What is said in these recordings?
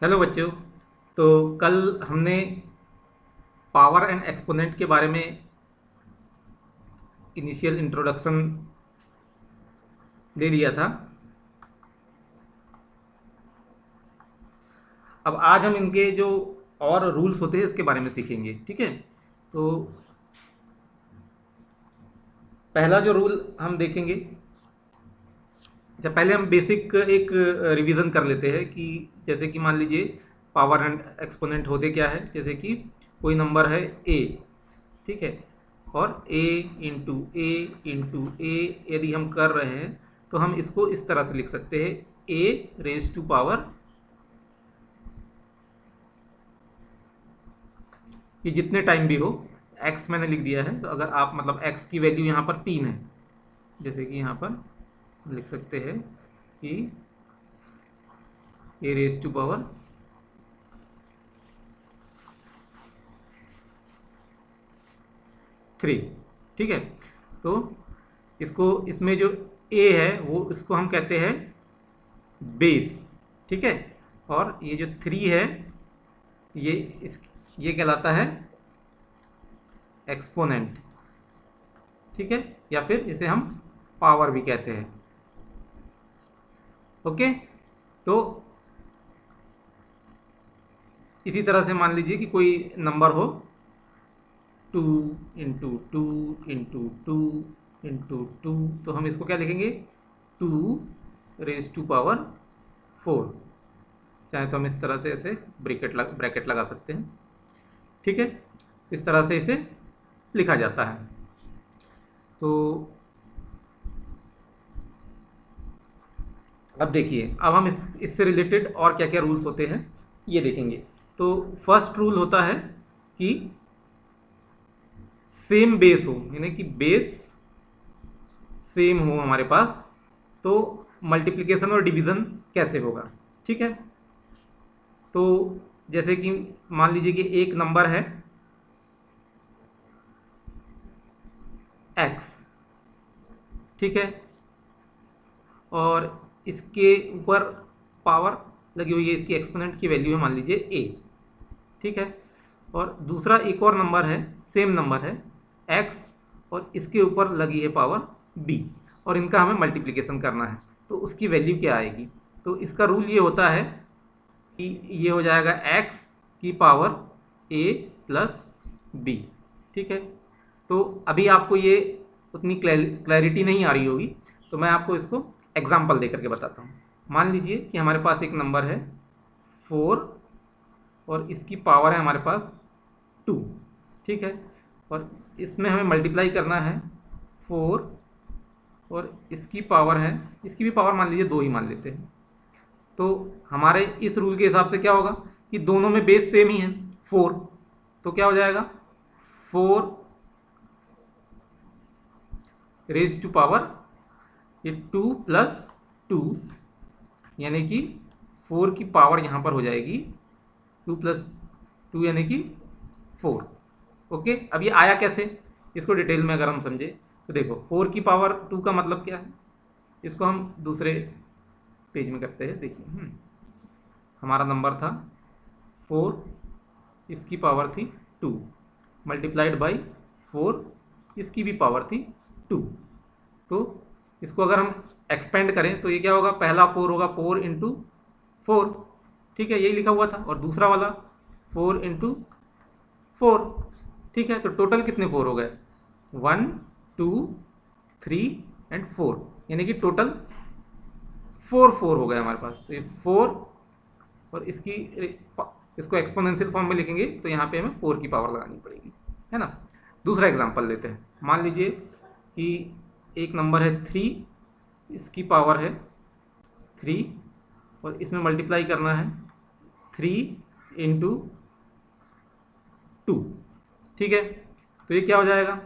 Hello बच्चों। तो कल हमने पावर एंड एक्सपोनेंट के बारे में इनिशियल इंट्रोडक्शन दे दिया था। अब आज हम इनके जो और रूल्स होते हैं इसके बारे में सीखेंगे, ठीक है। तो पहला जो रूल हम देखेंगे, अच्छा पहले हम बेसिक एक रिवीजन कर लेते हैं कि जैसे कि मान लीजिए पावर एंड एक्सपोनेंट होते क्या है। जैसे कि कोई नंबर है ए, ठीक है, और a इंटू ए यदि हम कर रहे हैं तो हम इसको इस तरह से लिख सकते हैं, a रेज टू पावर, ये जितने टाइम भी हो, x मैंने लिख दिया है। तो अगर आप मतलब x की वैल्यू यहाँ पर 3 है, जैसे कि यहाँ पर लिख सकते हैं कि a रेज टू पावर 3, ठीक है। तो इसको इसमें जो a है वो इसको हम कहते हैं बेस, ठीक है। और ये जो 3 है ये ये कहलाता है एक्सपोनेंट, ठीक है, या फिर इसे हम पावर भी कहते हैं। ओके, तो इसी तरह से मान लीजिए कि कोई नंबर हो 2 into two into two into two, तो हम इसको क्या लिखेंगे, 2 रेज टू पावर 4। चाहे तो हम इस तरह से ऐसे ब्रैकेट लगा सकते हैं, ठीक है। इस तरह से इसे लिखा जाता है। तो अब देखिए, अब हम इससे रिलेटेड और क्या क्या रूल्स होते हैं ये देखेंगे। तो फर्स्ट रूल होता है कि सेम बेस हो, यानी कि बेस सेम हो हमारे पास, तो मल्टीप्लिकेशन और डिवीजन कैसे होगा, ठीक है। तो जैसे कि मान लीजिए कि एक नंबर है x, ठीक है, और इसके ऊपर पावर लगी हुई है, इसकी एक्सपोनेंट की वैल्यू है मान लीजिए a, ठीक है। और दूसरा एक और नंबर है, सेम नंबर है x, और इसके ऊपर लगी है पावर b, और इनका हमें मल्टीप्लिकेशन करना है, तो उसकी वैल्यू क्या आएगी। तो इसका रूल ये होता है कि ये हो जाएगा x की पावर a प्लस b, ठीक है। तो अभी आपको ये उतनी क्लैरिटी नहीं आ रही होगी, तो मैं आपको इसको एग्जाम्पल दे करके बताता हूँ। मान लीजिए कि हमारे पास एक नंबर है 4 और इसकी पावर है हमारे पास 2, ठीक है, और इसमें हमें मल्टीप्लाई करना है 4, और इसकी पावर है, इसकी भी पावर मान लीजिए 2 ही मान लेते हैं। तो हमारे इस रूल के हिसाब से क्या होगा कि दोनों में बेस सेम ही है 4, तो क्या हो जाएगा 4 रेज टू पावर ये 2 प्लस 2, यानी कि 4 की पावर यहाँ पर हो जाएगी 2 प्लस 2 यानी कि 4। ओके, अब ये आया कैसे, इसको डिटेल में अगर हम समझे तो देखो 4 की पावर 2 का मतलब क्या है, इसको हम दूसरे पेज में करते हैं। देखिए हमारा नंबर था 4, इसकी पावर थी 2, मल्टीप्लाइड बाई 4, इसकी भी पावर थी 2। तो इसको अगर हम एक्सपेंड करें तो ये क्या होगा, पहला 4 होगा 4 इंटू 4, ठीक है, यही लिखा हुआ था, और दूसरा वाला 4 इंटू 4, ठीक है। तो टोटल कितने 4 हो गए, 1 2 3 एंड 4, यानी कि टोटल 4 हो गए हमारे पास। तो ये 4, और इसको एक्सपोनेंशियल फॉर्म में लिखेंगे तो यहाँ पे हमें 4 की पावर लगानी पड़ेगी, है ना। दूसरा एग्जांपल लेते हैं। मान लीजिए कि एक नंबर है 3, इसकी पावर है 3, और इसमें मल्टीप्लाई करना है 3 इंटू 2, ठीक है। तो ये क्या हो जाएगा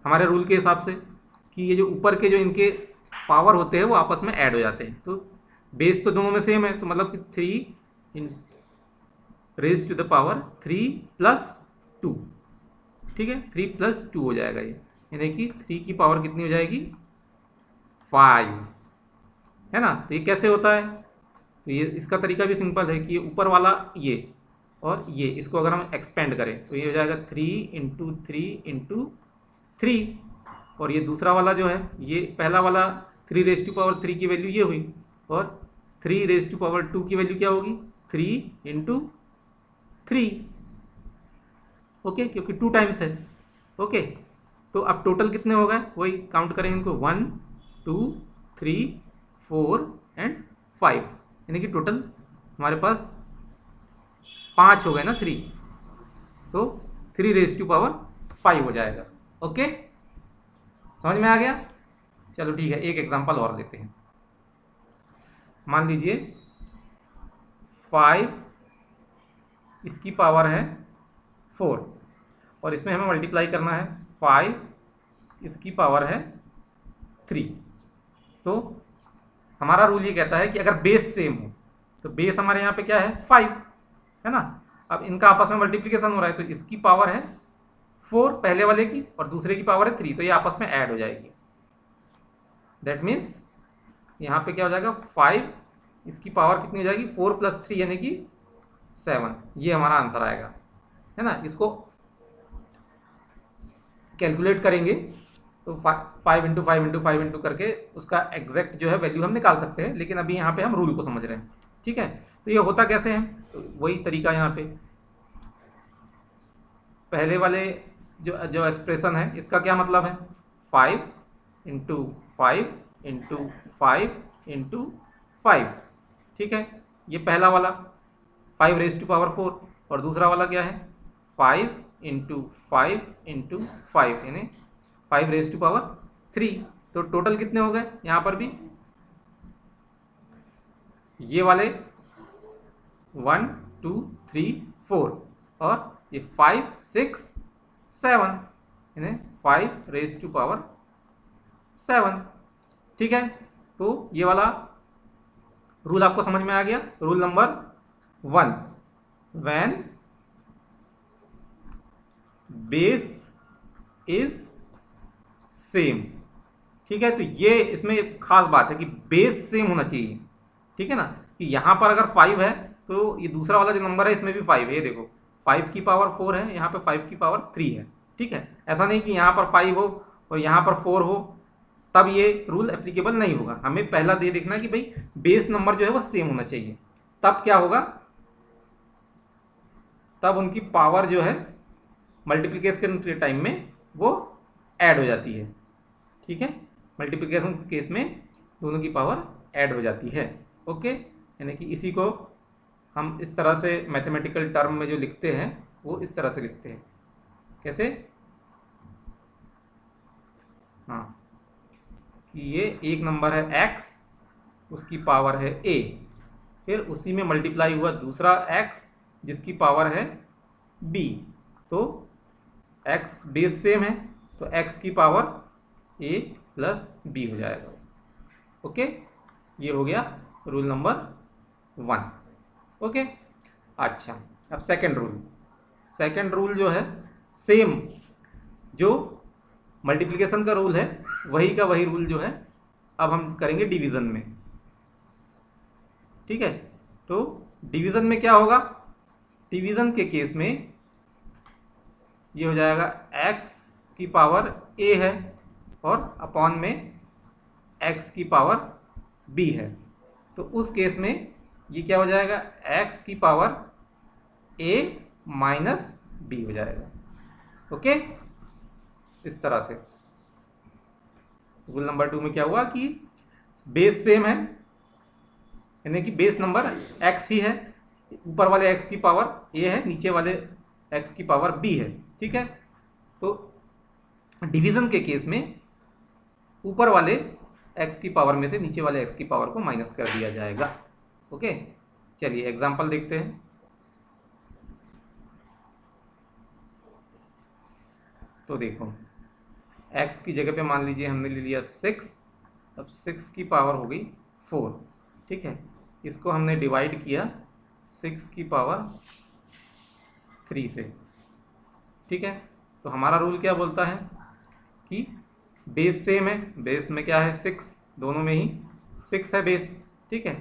हमारे रूल के हिसाब से कि ये जो ऊपर के जो इनके पावर होते हैं वो आपस में ऐड हो जाते हैं, तो बेस तो दोनों में सेम है, तो मतलब कि 3 raise to the power 3 plus 2, ठीक है, 3 प्लस 2 हो जाएगा ये, यानी कि 3 की पावर कितनी हो जाएगी 5, है ना। तो ये कैसे होता है, तो ये इसका तरीका भी सिंपल है कि ये ऊपर वाला ये और ये इसको अगर हम एक्सपेंड करें तो ये हो जाएगा 3 × 3 × 3, और ये दूसरा वाला जो है ये पहला वाला 3⁻³ की वैल्यू ये हुई, और 3⁻² की वैल्यू क्या होगी 3 × 3, ओके, क्योंकि 2 टाइम्स है। ओके, तो अब टोटल कितने हो गए वही काउंट करेंगे इनको 1 2 3 4 एंड 5, यानी कि टोटल हमारे पास 5 हो गए ना 3, तो 3⁻5 हो जाएगा। ओके, समझ में आ गया। चलो ठीक है, एक एग्जांपल और लेते हैं। मान लीजिए 5 इसकी पावर है 4 और इसमें हमें मल्टीप्लाई करना है 5 इसकी पावर है 3। तो हमारा रूल ये कहता है कि अगर बेस सेम हो, तो बेस हमारे यहाँ पे क्या है 5 है ना। अब इनका आपस में मल्टीप्लिकेशन हो रहा है, तो इसकी पावर है 4 पहले वाले की और दूसरे की पावर है 3, तो ये आपस में ऐड हो जाएगी। दैट मीन्स यहाँ पे क्या हो जाएगा 5 इसकी पावर कितनी हो जाएगी 4 + 3 यानी कि 7, ये हमारा आंसर आएगा, है ना। इसको कैलकुलेट करेंगे तो 5 × 5 × 5 × करके उसका एग्जैक्ट जो है वैल्यू हम निकाल सकते हैं, लेकिन अभी यहाँ पे हम रूल को समझ रहे हैं। ठीक है, तो ये होता कैसे है, तो वही तरीका यहाँ पे पहले वाले जो एक्सप्रेशन है इसका क्या मतलब है 5 × 5 × 5 × 5, ठीक है। ये पहला वाला 5⁻⁴ और दूसरा वाला क्या है 5 × 5 × 5 यानी 5⁻3। तो टोटल कितने हो गए यहाँ पर भी ये वाले 1 2 3 4 और ये 5 6 7 यानी 5⁻7, ठीक है। तो ये वाला रूल आपको समझ में आ गया। Rule number 1, when base is same, ठीक है। तो ये इसमें खास बात है कि बेस सेम होना चाहिए, ठीक है ना। कि यहाँ पर अगर 5 है तो ये दूसरा वाला जो नंबर है इसमें भी 5 है, ये देखो 5 की पावर 4 है, यहाँ पे 5 की पावर 3 है, ठीक है। ऐसा नहीं कि यहाँ पर 5 हो और यहाँ पर 4 हो, तब ये रूल एप्लीकेबल नहीं होगा। हमें पहला देखना है कि भाई बेस नंबर जो है वो सेम होना चाहिए, तब क्या होगा, तब उनकी पावर जो है मल्टीप्लिकेशन के टाइम में वो ऐड हो जाती है, ठीक है। मल्टीप्लिकेशन केस में दोनों की पावर ऐड हो जाती है। ओके, यानी कि इसी को हम इस तरह से मैथमेटिकल टर्म में जो लिखते हैं वो इस तरह से लिखते हैं। कैसे, हाँ, कि ये एक नंबर है x, उसकी पावर है a, फिर उसी में मल्टीप्लाई हुआ दूसरा x जिसकी पावर है b, तो x बेस सेम है तो x की पावर a + b हो जाएगा। ओके, ये हो गया रूल नंबर 1। ओके, अच्छा, अब सेकंड रूल जो है सेम जो मल्टीप्लिकेशन का रूल है वही का वही रूल जो है अब हम करेंगे डिवीज़न में, ठीक है। तो डिवीज़न में क्या होगा, डिवीज़न के केस में ये हो जाएगा x की पावर a है और अपॉन में x की पावर b है, तो उस केस में ये क्या हो जाएगा x की पावर a - b हो जाएगा। ओके, इस तरह से रूल नंबर 2 में क्या हुआ कि बेस सेम है, यानी कि बेस नंबर x ही है, ऊपर वाले x की पावर a है, नीचे वाले x की पावर b है, ठीक है। तो डिवीज़न के केस में ऊपर वाले x की पावर में से नीचे वाले x की पावर को माइनस कर दिया जाएगा। ओके, चलिए एग्जांपल देखते हैं। तो देखो x की जगह पे मान लीजिए हमने ले लिया 6, अब 6 की पावर हो गई 4, ठीक है। इसको हमने डिवाइड किया 6 की पावर 3 से, ठीक है। तो हमारा रूल क्या बोलता है कि बेस सेम है, बेस में क्या है 6, दोनों में ही 6 है बेस, ठीक है।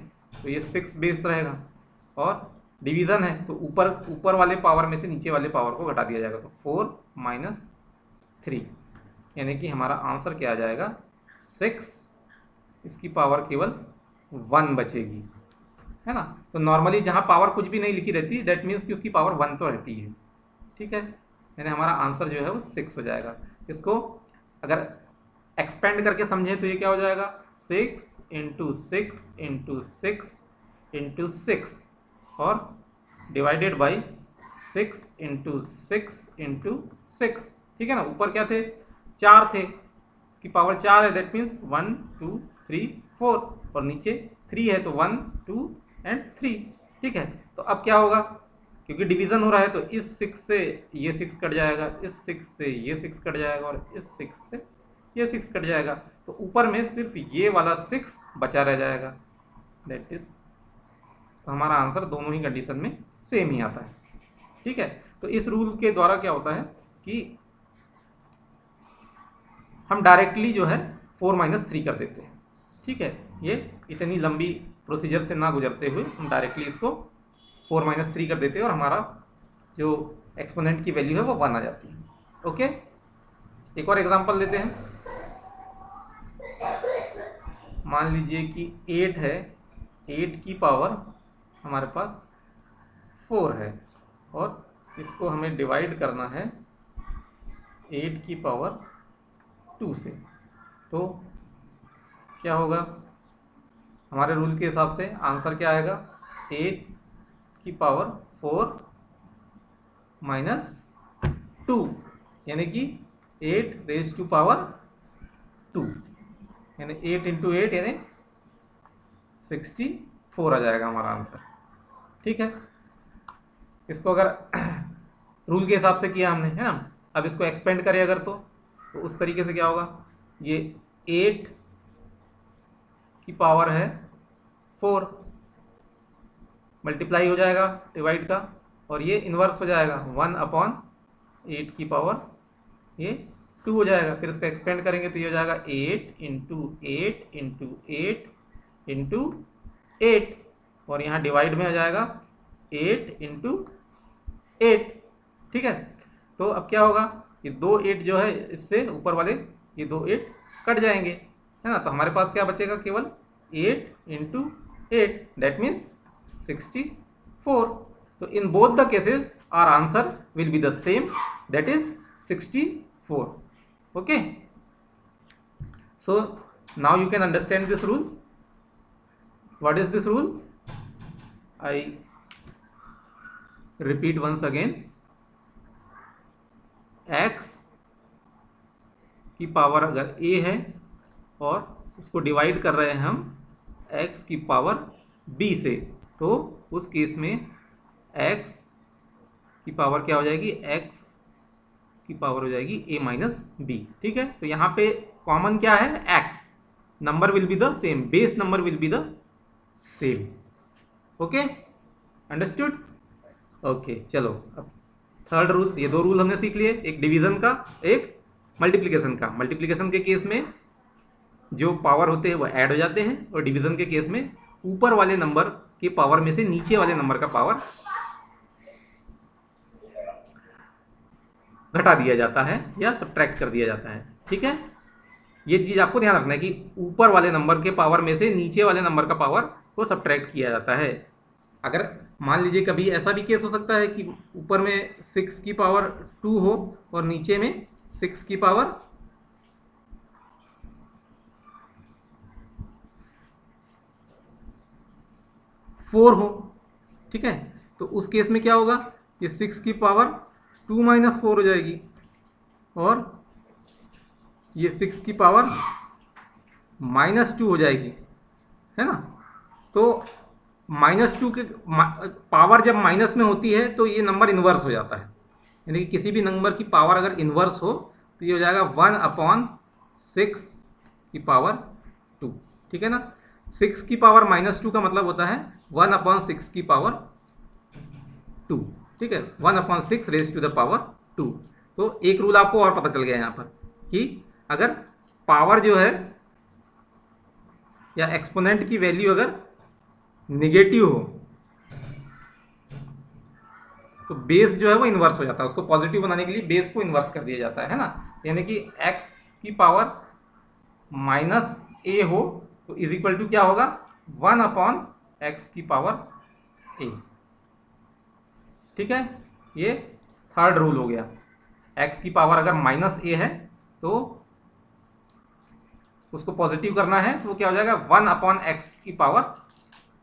तो ये 6 बेस रहेगा, और डिवीज़न है तो ऊपर वाले पावर में से नीचे वाले पावर को घटा दिया जाएगा, तो 4 माइनस 3, यानी कि हमारा आंसर क्या आ जाएगा 6, इसकी पावर केवल 1 बचेगी, है ना। तो नॉर्मली जहाँ पावर कुछ भी नहीं लिखी रहती, दैट मीन्स कि उसकी पावर 1 तो रहती है, ठीक है। यानी हमारा आंसर जो है वो 6 हो जाएगा। इसको अगर एक्सपेंड करके समझें तो ये क्या हो जाएगा 6 इंटू 6 इंटू 6 इंटू 6 और डिवाइडेड बाई 6 इंटू 6 इंटू 6, ठीक है ना। ऊपर क्या थे 4 थे, इसकी पावर 4 है, दैट मीन्स 1 2 3 4, और नीचे 3 है तो 1 2 एंड 3, ठीक है। तो अब क्या होगा, क्योंकि डिवीज़न हो रहा है तो इस 6 से ये 6 कट जाएगा, इस 6 से ये 6 कट जाएगा, और इस 6 से ये 6 कट जाएगा, तो ऊपर में सिर्फ ये वाला 6 बचा रह जाएगा, दैट इज, तो हमारा आंसर दोनों ही कंडीशन में सेम ही आता है, ठीक है। तो इस रूल के द्वारा क्या होता है कि हम डायरेक्टली जो है 4 माइनस 3 कर देते हैं, ठीक है। ये इतनी लंबी प्रोसीजर से ना गुजरते हुए हम डायरेक्टली इसको 4 माइनस 3 कर देते हैं और हमारा जो एक्सपोनेंट की वैल्यू है वो 1 आ जाती है। ओके, एक और एग्जांपल लेते हैं। मान लीजिए कि 8 है, 8 की पावर हमारे पास 4 है, और इसको हमें डिवाइड करना है 8 की पावर 2 से। तो क्या होगा, हमारे रूल के हिसाब से आंसर क्या आएगा 8 की पावर 4 माइनस 2, यानी कि 8 रेज टू पावर 2, यानी 8 इंटू 8 यानी 64 आ जाएगा हमारा आंसर, ठीक है। इसको अगर रूल के हिसाब से किया हमने, है ना। अब इसको एक्सपेंड करें अगर तो उस तरीके से क्या होगा, ये 8 की पावर है 4, मल्टीप्लाई हो जाएगा डिवाइड का, और ये इन्वर्स हो जाएगा 1/8 की पावर ये 2 हो जाएगा। फिर इसको एक्सपेंड करेंगे तो ये हो जाएगा 8 इंटू 8 इंटू 8 इंटू 8, और यहाँ डिवाइड में हो जाएगा 8 इंटू 8, ठीक है। तो अब क्या होगा, ये 2 8 जो है इससे ऊपर वाले ये 2 8 कट जाएंगे, है ना। तो हमारे पास क्या बचेगा, केवल 8 इंटू 8, दैट मीन्स 64। तो in both the cases our answer will be the same, that is 64। Okay, so now you can understand this rule. What is this rule? I repeat once again. x की power अगर a है और उसको divide कर रहे हैं हम x की पावर b से, तो उस केस में x की पावर क्या हो जाएगी, x की पावर हो जाएगी a माइनस बी, ठीक है। तो यहाँ पे कॉमन क्या है, x, number will be the same, base number will be the same. Okay, understood. Okay, चलो अब थर्ड रूल, ये 2 रूल हमने सीख लिए, एक डिवीजन का, एक मल्टीप्लिकेशन का। मल्टीप्लिकेशन के केस में जो पावर होते हैं वो ऐड हो जाते हैं, और डिवीजन के केस में ऊपर वाले नंबर के पावर में से नीचे वाले नंबर का पावर घटा दिया जाता है या सब्ट्रैक्ट कर दिया जाता है, ठीक है। ये चीज़ आपको ध्यान रखना है कि ऊपर वाले नंबर के पावर में से नीचे वाले नंबर का पावर को सब्ट्रैक्ट किया जाता है। अगर मान लीजिए कभी ऐसा भी केस हो सकता है कि ऊपर में 6 की पावर 2 हो और नीचे में 6 की पावर 4 हो, ठीक है। तो उस केस में क्या होगा, ये 6 की पावर 2 माइनस 4 हो जाएगी, और ये 6 की पावर माइनस 2 हो जाएगी, है ना। तो -2 के पावर जब माइनस में होती है तो ये नंबर इन्वर्स हो जाता है, यानी कि किसी भी नंबर की पावर अगर इन्वर्स हो तो ये हो जाएगा 1/6 की पावर 2, ठीक है ना। 6 की पावर -2 का मतलब होता है 1/6 की पावर 2, ठीक है, 1/6 रेज टू द पावर 2। तो एक रूल आपको और पता चल गया यहाँ पर कि अगर पावर जो है या एक्सपोनेंट की वैल्यू अगर निगेटिव हो तो बेस जो है वो इन्वर्स हो जाता है। उसको पॉजिटिव बनाने के लिए बेस को इन्वर्स कर दिया जाता है ना। यानी कि x की पावर माइनस ए हो तो इज इक्वल टू क्या होगा, 1 अपॉन एक्स की पावर ए। ठीक है, ये थर्ड रूल हो गया। x की पावर अगर माइनस ए है तो उसको पॉजिटिव करना है तो वो क्या हो जाएगा, 1 अपॉन एक्स की पावर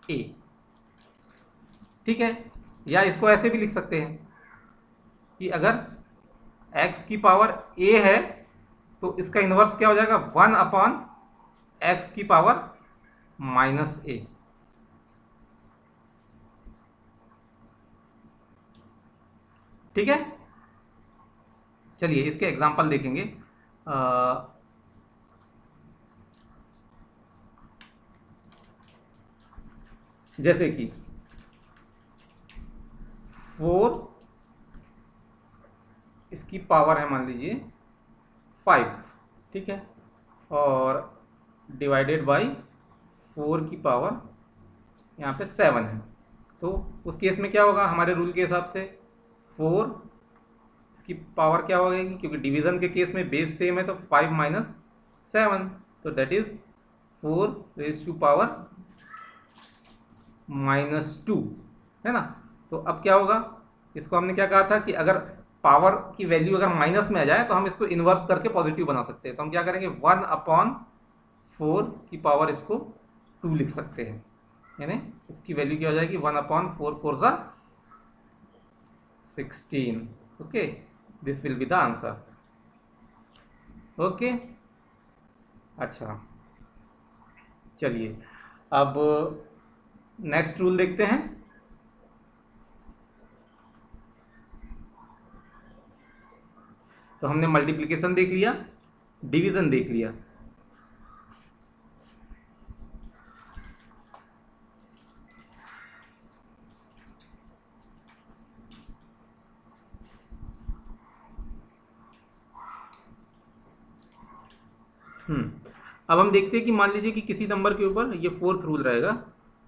ए। ठीक है, या इसको ऐसे भी लिख सकते हैं कि अगर x की पावर a है तो इसका इन्वर्स क्या हो जाएगा, 1 अपॉन एक्स की पावर माइनस ए। ठीक है, चलिए इसके एग्जांपल देखेंगे। जैसे कि 4 इसकी पावर है मान लीजिए 5, ठीक है, और डिवाइडेड बाई 4 की पावर यहाँ पे 7 है। तो उस केस में क्या होगा, हमारे रूल के हिसाब से 4 इसकी पावर क्या हो जाएगी, क्योंकि डिवीज़न के केस में बेस सेम है तो 5 माइनस 7, तो that is 4 raise to power -2, है ना। तो अब क्या होगा, इसको हमने क्या कहा था कि अगर पावर की वैल्यू अगर माइनस में आ जाए तो हम इसको इन्वर्स करके पॉजिटिव बना सकते हैं। तो हम क्या करेंगे, 1 अपॉन 4 की पावर इसको 2 लिख सकते हैं, यानी इसकी वैल्यू क्या हो जाएगी, 1 अपॉन 4 4 ज़ा 16। Okay, this will be the answer. Okay, अच्छा चलिए अब नेक्स्ट रूल देखते हैं। तो हमने मल्टीप्लिकेशन देख लिया, डिवीजन देख लिया। अब हम देखते हैं कि मान लीजिए कि किसी नंबर के ऊपर, ये फोर्थ रूल रहेगा,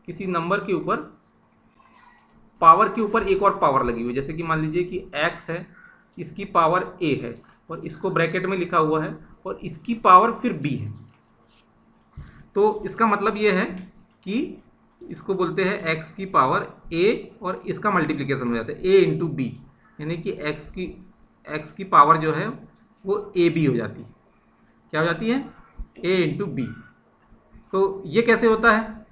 किसी नंबर के ऊपर पावर के ऊपर एक और पावर लगी हुई है। जैसे कि मान लीजिए कि x है, इसकी पावर a है और इसको ब्रैकेट में लिखा हुआ है और इसकी पावर फिर b है। तो इसका मतलब ये है कि इसको बोलते हैं x की पावर a और इसका मल्टीप्लिकेशन हो जाता है a इंटू बी, यानी कि x की पावर जो है वो ए बी हो जाती है। क्या हो जाती है, a इंटू बी। तो ये कैसे होता है,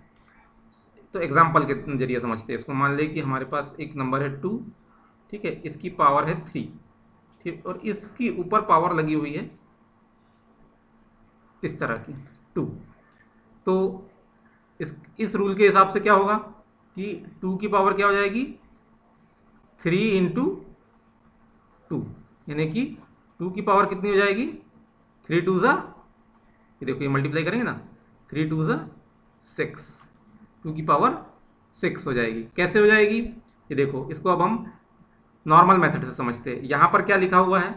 तो एग्जाम्पल के जरिए समझते हैं इसको। मान लें कि हमारे पास एक नंबर है 2, ठीक है, इसकी पावर है 3, ठीक, और इसकी ऊपर पावर लगी हुई है इस तरह की 2। तो इस रूल के हिसाब से क्या होगा कि 2 की पावर क्या हो जाएगी, 3 इंटू 2, यानी कि 2 की पावर कितनी हो जाएगी, 3 2 ज़ा, ये देखो ये मल्टीप्लाई करेंगे ना, 3 2 ज़ा 6, 2 की पावर 6 हो जाएगी। कैसे हो जाएगी, ये देखो, इसको अब हम नॉर्मल मेथड से समझते हैं। यहाँ पर क्या लिखा हुआ है,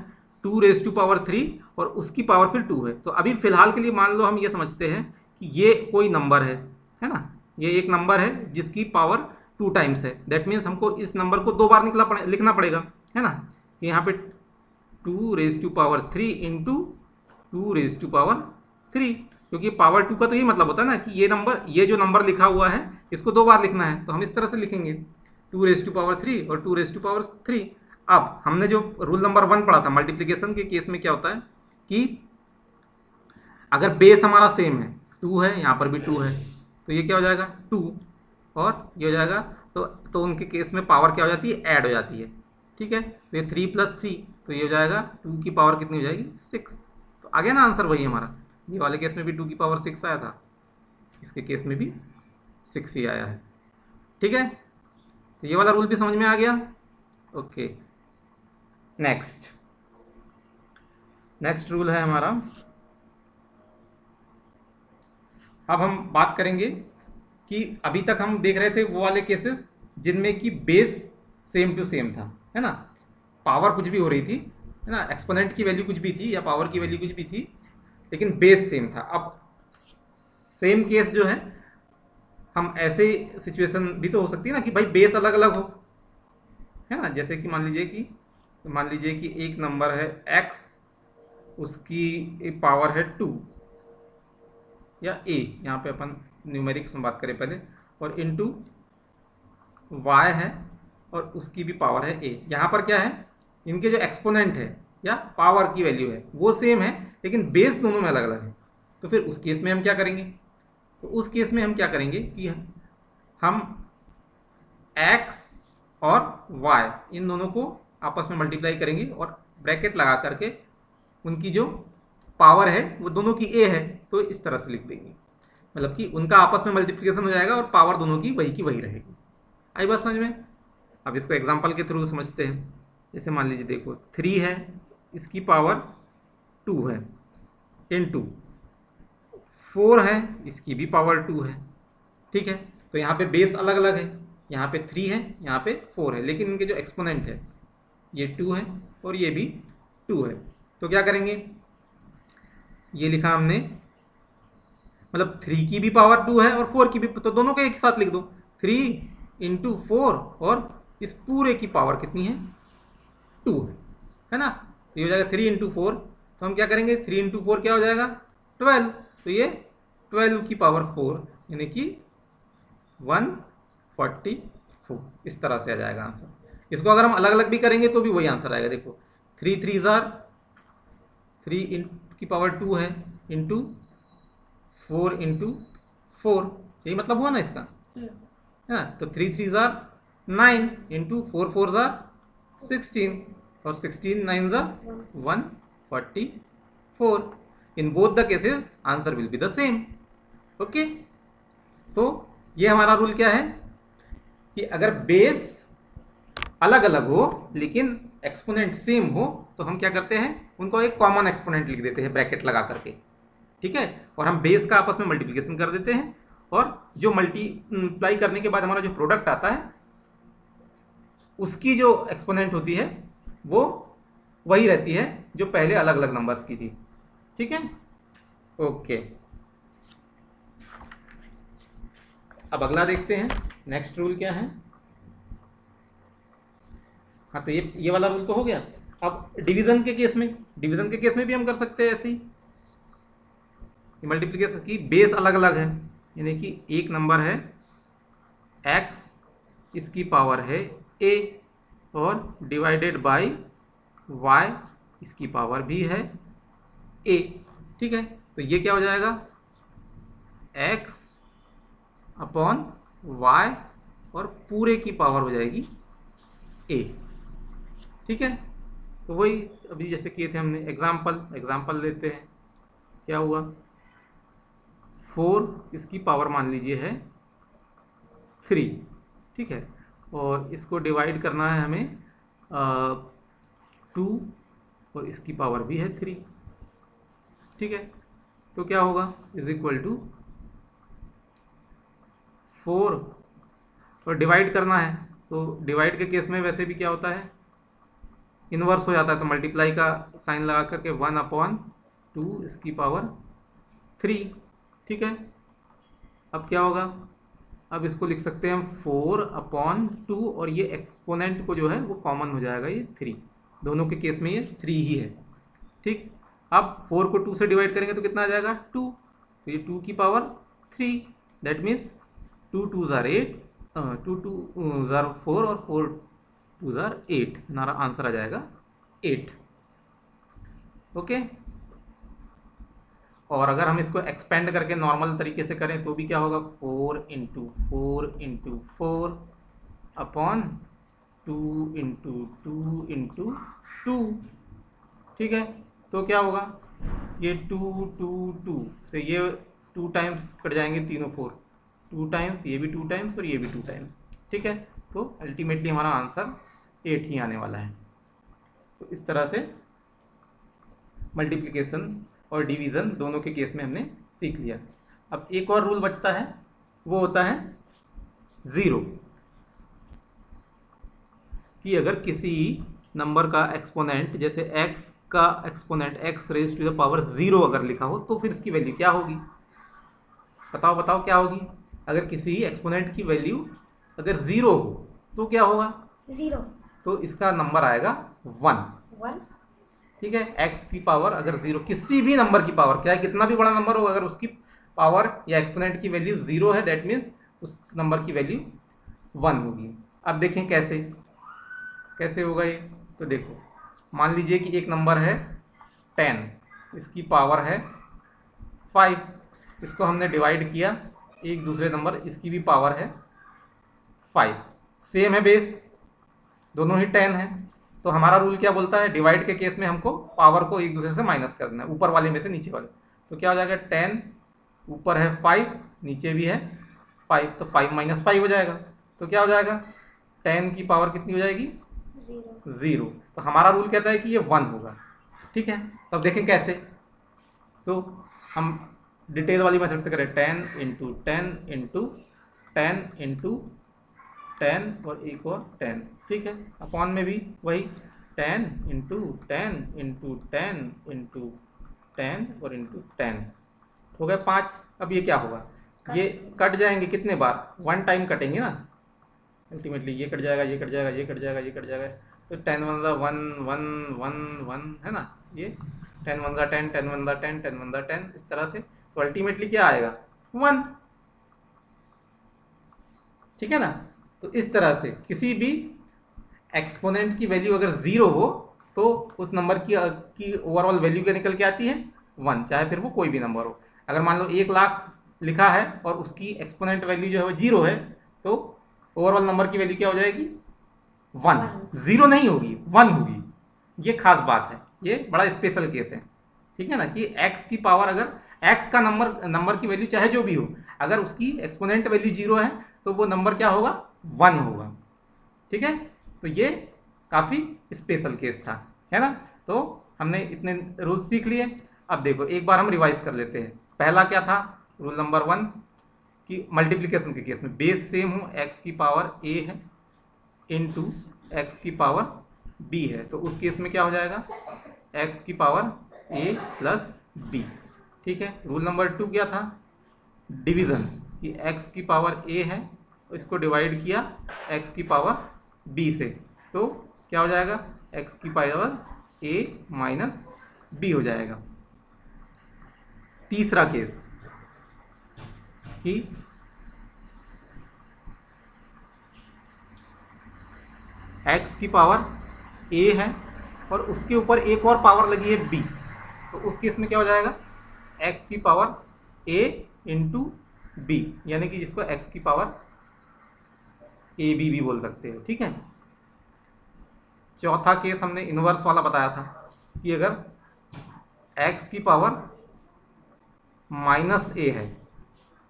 2 रेज टू पावर 3 और उसकी पावर फिर 2 है। तो अभी फिलहाल के लिए मान लो हम ये समझते हैं कि ये कोई नंबर है ना, ये एक नंबर है जिसकी पावर 2 टाइम्स है। दैट मीन्स हमको इस नंबर को 2 बार लिखना पड़ेगा, है ना। यहाँ पे 2 raise to power 3 into 2 raise to power 3, क्योंकि पावर 2 का तो ये मतलब होता है ना कि ये जो नंबर लिखा हुआ है इसको 2 बार लिखना है। तो हम इस तरह से लिखेंगे 2 रेज टू पावर 3 और 2 रेज टू पावर 3। अब हमने जो रूल नंबर 1 पढ़ा था मल्टीप्लिकेशन के केस में, क्या होता है कि अगर बेस हमारा सेम है, 2 है, यहाँ पर भी 2 है, तो ये क्या हो जाएगा 2 और ये हो जाएगा, तो उनके केस में पावर क्या हो जाती है, ऐड हो जाती है। ठीक है, तो ये 3 + 3, तो ये हो जाएगा 2 की पावर कितनी हो जाएगी, 6। तो आ गया ना आंसर वही हमारा। ये वाले केस में भी 2 की पावर 6 आया था, इसके केस में भी 6 ही आया है। ठीक है, तो ये वाला रूल भी समझ में आ गया। ओके, नेक्स्ट रूल है हमारा। अब हम बात करेंगे कि अभी तक हम देख रहे थे वो वाले केसेस जिनमें कि बेस सेम टू सेम था, है ना, पावर कुछ भी हो रही थी, है ना, एक्सपोनेंट की वैल्यू कुछ भी थी या पावर की वैल्यू कुछ भी थी, लेकिन बेस सेम था। अब सेम केस जो है हम ऐसे सिचुएशन भी तो हो सकती है ना कि भाई बेस अलग अलग हो, है ना। जैसे कि मान लीजिए कि एक नंबर है x, उसकी पावर है 2 या a, यहाँ पे अपन न्यूमेरिक्स में बात करें पहले, और इनटू y है और उसकी भी पावर है a। यहाँ पर क्या है, इनके जो एक्सपोनेंट है या पावर की वैल्यू है वो सेम है, लेकिन बेस दोनों में अलग अलग है। तो फिर उस केस में हम क्या करेंगे, तो उस केस में हम क्या करेंगे कि हम x और y इन दोनों को आपस में मल्टीप्लाई करेंगे और ब्रैकेट लगा करके उनकी जो पावर है वो दोनों की a है, तो इस तरह से लिख देंगे, मतलब कि उनका आपस में मल्टीप्लिकेशन हो जाएगा और पावर दोनों की वही रहेगी। आई बात समझ में। अब इसको एग्जांपल के थ्रू समझते हैं। जैसे मान लीजिए देखो 3 है, इसकी पावर 2 है, इनटू 4 है, इसकी भी पावर 2 है। ठीक है, तो यहाँ पे बेस अलग अलग है, यहाँ पे 3 है, यहाँ पे 4 है, लेकिन इनके जो एक्सपोनेंट है ये 2 है और ये भी 2 है। तो क्या करेंगे, ये लिखा हमने, मतलब 3 की भी पावर 2 है और 4 की भी, तो दोनों को एक साथ लिख दो, 3 इंटू 4, और इस पूरे की पावर कितनी है, 2 है ना। तो ये हो जाएगा 3 इंटू 4, तो हम क्या करेंगे, 3 इंटू 4 क्या हो जाएगा 12, तो ये 12 की पावर 4 यानी कि 144, इस तरह से आ जाएगा आंसर। इसको अगर हम अलग अलग भी करेंगे तो भी वही आंसर आएगा। देखो 3 3 जार 3 की पावर 2 है, इंटू 4 इंटू 4, यही मतलब हुआ ना इसका, है ना। तो 3 3 जार 9, इंटू 4 4 जार 16, और 16 9 jar 144। In both the cases answer will be the same. Okay, तो ये हमारा रूल क्या है कि अगर बेस अलग अलग हो लेकिन एक्सपोनेंट सेम हो तो हम क्या करते हैं, उनको एक कॉमन एक्सपोनेंट लिख देते हैं ब्रैकेट लगा करके, ठीक है, और हम बेस का आपस में मल्टीप्लिकेशन कर देते हैं, और जो मल्टीप्लाई करने के बाद हमारा जो प्रोडक्ट आता है उसकी जो एक्सपोनेंट होती है वो वही रहती है जो पहले अलग अलग नंबर्स की थी। ठीक है, ओके। अब अगला देखते हैं, नेक्स्ट रूल क्या है। हाँ, तो ये वाला रूल तो हो गया। अब डिवीजन के केस में भी हम कर सकते हैं ऐसे ही, मल्टीप्लिकेशन की बेस अलग अलग है, यानी कि एक नंबर है x, इसकी पावर है a, और डिवाइडेड बाय y, इसकी पावर भी है a। ठीक है, तो ये क्या हो जाएगा, x अपॉन y, और पूरे की पावर हो जाएगी a। ठीक है, तो वही अभी जैसे किए थे हमने, एग्जाम्पल लेते हैं। क्या हुआ, 4, इसकी पावर मान लीजिए है 3, ठीक है, और इसको डिवाइड करना है हमें 2, और इसकी पावर भी है 3। ठीक है, तो क्या होगा, इज इक्वल टू 4, और डिवाइड करना है, तो डिवाइड के केस में वैसे भी क्या होता है, इनवर्स हो जाता है, तो मल्टीप्लाई का साइन लगा करके 1/2 इसकी पावर 3। ठीक है, अब क्या होगा, अब इसको लिख सकते हैं हम 4/2, और ये एक्सपोनेंट को जो है वो कॉमन हो जाएगा, ये 3, दोनों के केस में ये 3 ही है। ठीक, अब 4 को 2 से डिवाइड करेंगे तो कितना आ जाएगा, 2, तो ये 2 की power 3, that means 2 2 jar 8, 2 2 jar 4, और 4 2 जार 8, हमारा आंसर आ जाएगा 8। ओके, और अगर हम इसको एक्सपेंड करके नॉर्मल तरीके से करें तो भी क्या होगा, 4 into 4 into 4 upon 2 into 2 into 2। ठीक है, तो क्या होगा, ये 2 2 2 से ये 2 टाइम्स कट जाएंगे, तीनों 4, 2 टाइम्स, ये भी 2 टाइम्स, और ये भी 2 टाइम्स। ठीक है, तो अल्टीमेटली हमारा आंसर 8 ही आने वाला है। तो इस तरह से मल्टीप्लिकेशन और डिवीज़न दोनों के केस में हमने सीख लिया। अब एक और रूल बचता है, वो होता है 0, कि अगर किसी नंबर का एक्सपोनेंट, जैसे x का exponent x raise to the power 0 अगर लिखा हो, तो फिर इसकी वैल्यू क्या होगी, बताओ क्या होगी। अगर किसी एक्सपोनेंट की वैल्यू अगर 0 हो तो क्या होगा? 0 तो इसका नंबर आएगा 1। 1 ठीक है, एक्स की पावर अगर 0, किसी भी नंबर की पावर, क्या कितना भी बड़ा नंबर हो, अगर उसकी पावर या एक्सपोनेंट की वैल्यू 0 है, दैट मीन्स उस नंबर की वैल्यू 1 होगी। अब देखें कैसे कैसे होगा ये। तो देखो, मान लीजिए कि एक नंबर है 10, इसकी पावर है 5, इसको हमने डिवाइड किया, एक दूसरे नंबर इसकी भी पावर है 5, सेम है बेस, दोनों ही 10 है। तो हमारा रूल क्या बोलता है? डिवाइड के केस में हमको पावर को एक दूसरे से माइनस कर देना है, ऊपर वाले में से नीचे वाले। तो क्या हो जाएगा? 10 ऊपर है 5, नीचे भी है 5, तो 5 माइनस 5 हो जाएगा। तो क्या हो जाएगा? 10 की पावर कितनी हो जाएगी? 0। तो हमारा रूल कहता है कि ये 1 होगा। ठीक है, तो अब देखें कैसे। तो हम डिटेल वाली मेथड से करें, 10 इंटू 10 इंटू 10 इंटू 10 और एक और 10। ठीक है, अपॉन में भी वही 10 इंटू 10 इंटू 10 इंटू 10 और इंटू 10 हो गए 5। अब ये क्या होगा? ये कट जाएंगे कितने बार? 1 टाइम कटेंगे ना अल्टीमेटली। ये कट जाएगा, ये कट जाएगा, ये कट जाएगा, ये कट जाएगा। तो 10 1 1 1 1 1 है ना, ये 10 1 10 10 1 10 10 1 10 इस तरह से। तो अल्टीमेटली क्या आएगा? 1। ठीक है ना। तो इस तरह से किसी भी एक्सपोनेंट की वैल्यू अगर 0 हो तो उस नंबर की ओवरऑल वैल्यू क्या निकल के आती है? 1, चाहे फिर वो कोई भी नंबर हो। अगर मान लो 1 लाख लिखा है और उसकी एक्सपोनेंट वैल्यू जो है वो 0 है, तो ओवरऑल नंबर की वैल्यू क्या हो जाएगी? 1। 0 नहीं होगी, 1 होगी। ये खास बात है, ये बड़ा स्पेशल केस है। ठीक है ना, कि x की पावर, अगर x का नंबर की वैल्यू चाहे जो भी हो, अगर उसकी एक्सपोनेंट वैल्यू 0 है तो वो नंबर क्या होगा? 1 होगा। ठीक है, तो ये काफ़ी स्पेशल केस था, है ना। तो हमने इतने रूल्स सीख लिए। अब देखो एक बार हम रिवाइज कर लेते हैं। पहला क्या था? रूल नंबर 1 कि मल्टीप्लिकेशन के केस में बेस सेम हो, x की पावर a है इंटू एक्स की पावर b है, तो उस केस में क्या हो जाएगा? x की पावर a प्लस b। ठीक है, रूल नंबर 2 क्या था? डिवीज़न, कि x की पावर a है, इसको डिवाइड किया x की पावर b से, तो क्या हो जाएगा? x की पावर a माइनस b हो जाएगा। तीसरा केस कि x की पावर a है और उसके ऊपर एक और पावर लगी है b, तो उस केस में क्या हो जाएगा? x की पावर a इंटू b, यानी कि जिसको x की पावर ए बी भी बोल सकते हैं। ठीक है, चौथा केस हमने इनवर्स वाला बताया था कि अगर x की पावर माइनस a है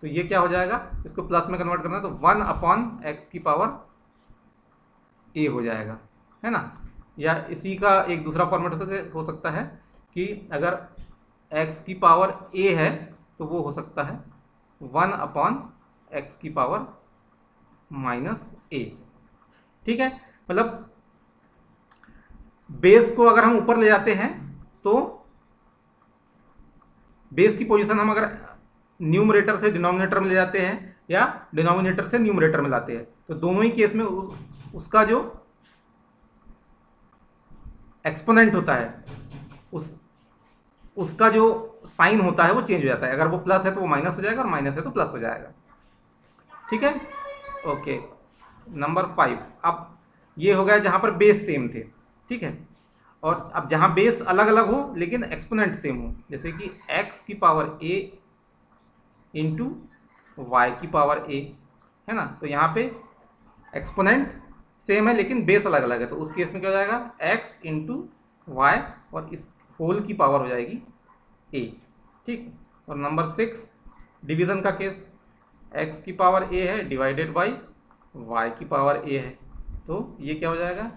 तो ये क्या हो जाएगा? इसको प्लस में कन्वर्ट करना है तो 1 अपॉन x की पावर a हो जाएगा, है ना। या इसी का एक दूसरा फॉर्मेट हो सकता है कि अगर x की पावर a है तो वो हो सकता है 1 अपॉन x की पावर माइनस a। ठीक है, मतलब बेस को अगर हम ऊपर ले जाते हैं तो बेस की पोजीशन हम अगर न्यूमरेटर से डिनोमिनेटर में ले जाते हैं या डिनोमिनेटर से न्यूमरेटर में लाते हैं, तो दोनों ही केस में उसका जो एक्सपोनेंट होता है उसका जो साइन होता है वो चेंज हो जाता है। अगर वो प्लस है तो वो माइनस हो जाएगा और माइनस है तो प्लस हो जाएगा। ठीक है, ओके। नंबर 5, अब ये हो गया जहां पर बेस सेम थे। ठीक है, और अब जहां बेस अलग अलग हो लेकिन एक्सपोनेंट सेम हो, जैसे कि x की पावर a इंटू वाई की पावर a, है ना। तो यहाँ पे एक्सपोनेंट सेम है लेकिन बेस अलग अलग है, तो उस केस में क्या हो जाएगा? x इंटू वाई और इस होल की पावर हो जाएगी a। ठीक, और नंबर 6 डिवीज़न का केस, x की पावर a है डिवाइडेड बाई y की पावर a है, तो ये क्या हो जाएगा?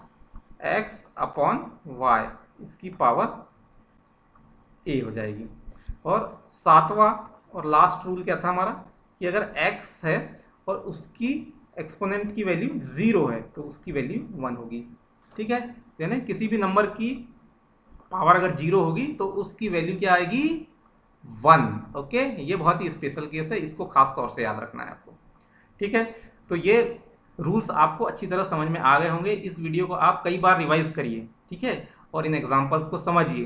x अपॉन वाई, इसकी पावर a हो जाएगी। और 7वां और लास्ट रूल क्या था हमारा? कि अगर x है और उसकी एक्सपोनेंट की वैल्यू 0 है तो उसकी वैल्यू 1 होगी। ठीक है, यानी किसी भी नंबर की पावर अगर 0 होगी तो उसकी वैल्यू क्या आएगी? 1। ओके, ये बहुत ही स्पेशल केस है, इसको खास तौर से याद रखना है आपको। ठीक है, तो ये रूल्स आपको अच्छी तरह समझ में आ गए होंगे। इस वीडियो को आप कई बार रिवाइज करिए, ठीक है, और इन एग्जाम्पल्स को समझिए,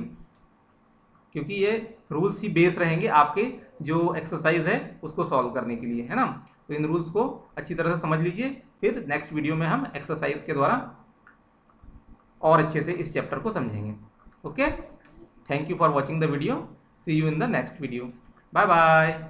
क्योंकि ये रूल्स ही बेस रहेंगे आपके जो एक्सरसाइज है उसको सॉल्व करने के लिए, है ना। तो इन रूल्स को अच्छी तरह से समझ लीजिए, फिर नेक्स्ट वीडियो में हम एक्सरसाइज के द्वारा और अच्छे से इस चैप्टर को समझेंगे। Okay, thank you for watching the video, see you in the next video, bye bye.